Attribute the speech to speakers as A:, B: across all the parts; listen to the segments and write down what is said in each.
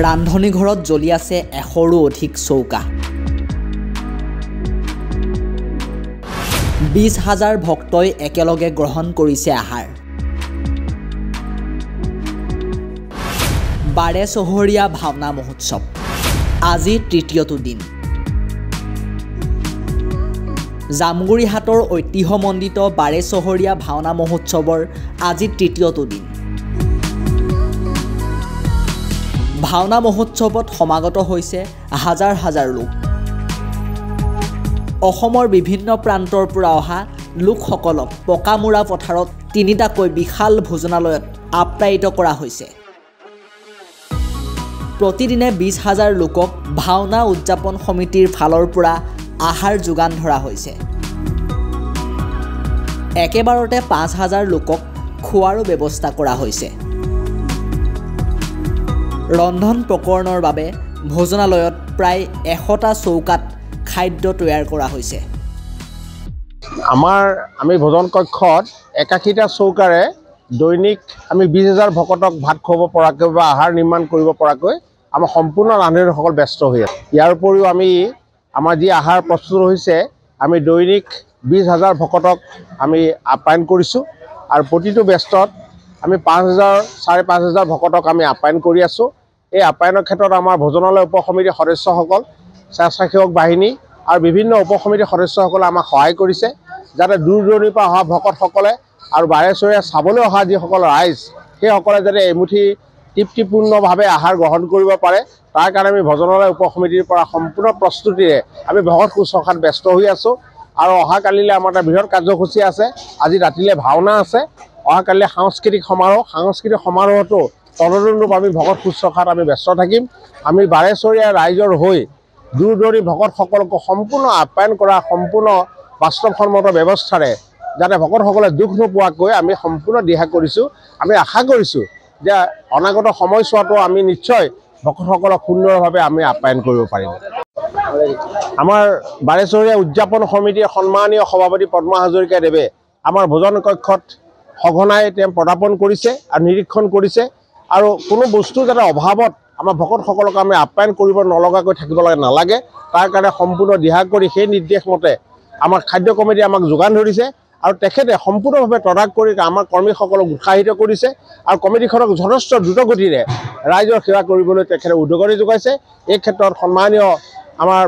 A: ৰান্ধনী ঘৰত জ্বলি আছে 100ৰো অধিক চৌকা। 20,000 ভক্তই একেলগে গ্ৰহণ কৰিছে আহাৰ। 12 চহৰীয়া ভাওনা মহোৎসৱ আজি তৃতীয়টো দিন। জামগুৰিহাটৰ ঐতিহ্যমণ্ডিত 12 চহৰীয়া ভাওনা মহোৎসৱৰ আজি তৃতীয়টো দিন। ভাওনা মহোৎসৱত সমাগত হৈছে হাজাৰ হাজাৰ লোক। অসমৰ বিভিন্ন প্ৰান্তৰ পৰা অহা লোকসকলক পকামুৰা পথাৰত তিনিটাকৈ বিশাল ভোজনালয়ত আপ্যায়িত কৰা হৈছে। প্ৰতিদিনে 20,000 লোকক ভাওনা উদযাপন সমিতিৰ ফালৰ পৰা আহাৰ যোগান ধৰা হৈছে। একেবাৰতে 5,000 লোকক খোৱাৰো ব্যৱস্থা কৰা হৈছে। ৰন্ধন প্ৰকৰণৰ বাবে ভোজনালয়ত প্ৰায় 100টা চৌকাত খাদ্য তৈয়াৰ কৰা হৈছে।
B: আমি ভোজন কক্ষত 81টা চৌকাৰে দৈনিক আমি 20,000 ভকতক ভাত খুৱাব পৰাকৈ বা আহাৰ নিৰ্মাণ কৰিব পৰাকৈ আমাৰ সম্পূৰ্ণ ৰান্ধনীসকল ব্যস্ত হৈ আছে। ইয়াৰ উপৰিও আমাৰ যি আহাৰ প্ৰস্তুত হৈছে আমি দৈনিক 20,000 ভকতক আমি আপ্যায়ন কৰিছোঁ আৰু প্ৰতিটো বেষ্টত আমি 5,000 5,500 ভকতক আমি আপ্যায়ন কৰি আছোঁ। এই আপ্যায়নৰ ক্ষেত্ৰত আমাৰ ভোজনালয় উপসমিতিৰ সদস্যসকল, স্বেচ্ছাসেৱক বাহিনী আৰু বিভিন্ন উপসমিতিৰ সদস্যসকলে আমাক সহায় কৰিছে যাতে দূৰ দূৰণিৰ পৰা অহা ভকতসকলে আৰু বাৰেচৰীয়া চাবলৈ অহা যিসকল ৰাইজ সেইসকলে যাতে এমুঠি তৃপ্তিপূৰ্ণভাৱে আহাৰ গ্ৰহণ কৰিব পাৰে তাৰ কাৰণে আমি ভোজনালয় উপসমিতিৰ পৰা সম্পূৰ্ণ প্ৰস্তুতিৰে আমি ভকত শুশ্ৰূষাত ব্যস্ত হৈ আছোঁ। আৰু অহাকালিলৈ আমাৰ এটা বৃহৎ কাৰ্যসূচী আছে। আজি ৰাতিলৈ ভাওনা আছে, অহাকালিলৈ সাংস্কৃতিক সমাৰোহতো তদনুৰূপ আমি ভকত শুশ্ৰূষাত আমি ব্যস্ত থাকিম। আমি বাৰেচৰীয়া ৰাইজৰ হৈ দূৰ দূৰণি ভকতসকলক সম্পূৰ্ণ আপ্যায়ন কৰা সম্পূৰ্ণ বাস্তৱসন্মত ব্যৱস্থাৰে যাতে ভকতসকলে দুখ নোপোৱাকৈ আমি সম্পূৰ্ণ দিহা কৰিছোঁ। আমি আশা কৰিছোঁ যে অনাগত সময়ছোৱাতো আমি নিশ্চয় ভকতসকলক সুন্দৰভাৱে আমি আপ্যায়ন কৰিব পাৰিম। আমাৰ বাৰেচৰীয়া উদযাপন সমিতিৰ সন্মানীয় সভাপতি পদ্মা হাজৰিকাদেৱে আমাৰ ভোজন কক্ষত সঘনাই তেওঁ পদাৰ্পণ কৰিছে আৰু নিৰীক্ষণ কৰিছে আৰু কোনো বস্তু যাতে অভাৱত আমাৰ ভকতসকলক আমি আপ্যায়ন কৰিব নলগাকৈ থাকিব নালাগে তাৰ কাৰণে সম্পূৰ্ণ দিহা কৰি সেই নিৰ্দেশ মতে আমাৰ খাদ্য কমিটিয়ে আমাক যোগান ধৰিছে আৰু তেখেতে সম্পূৰ্ণভাৱে তদাৰক কৰি আমাৰ কৰ্মীসকলক উৎসাহিত কৰিছে আৰু কমিটিখনক যথেষ্ট দ্ৰুতগতিৰে ৰাইজৰ সেৱা কৰিবলৈ তেখেতে উদগনি যোগাইছে। এই ক্ষেত্ৰত সন্মানীয় আমাৰ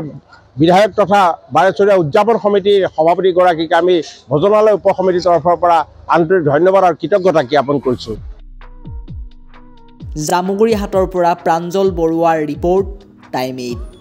B: বিধায়ক তথা বাৰেচৰীয়া উদযাপন সমিতিৰ সভাপতিগৰাকীক আমি ভোজনালয় উপসমিতিৰ তৰফৰ পৰা আন্তৰিক ধন্যবাদ আৰু কৃতজ্ঞতা জ্ঞাপন কৰিছোঁ।
A: জামুগুৰিহাটৰ পৰা প্ৰাঞ্জল বৰুৱাৰ ৰিপৰ্ট, টাইম 8।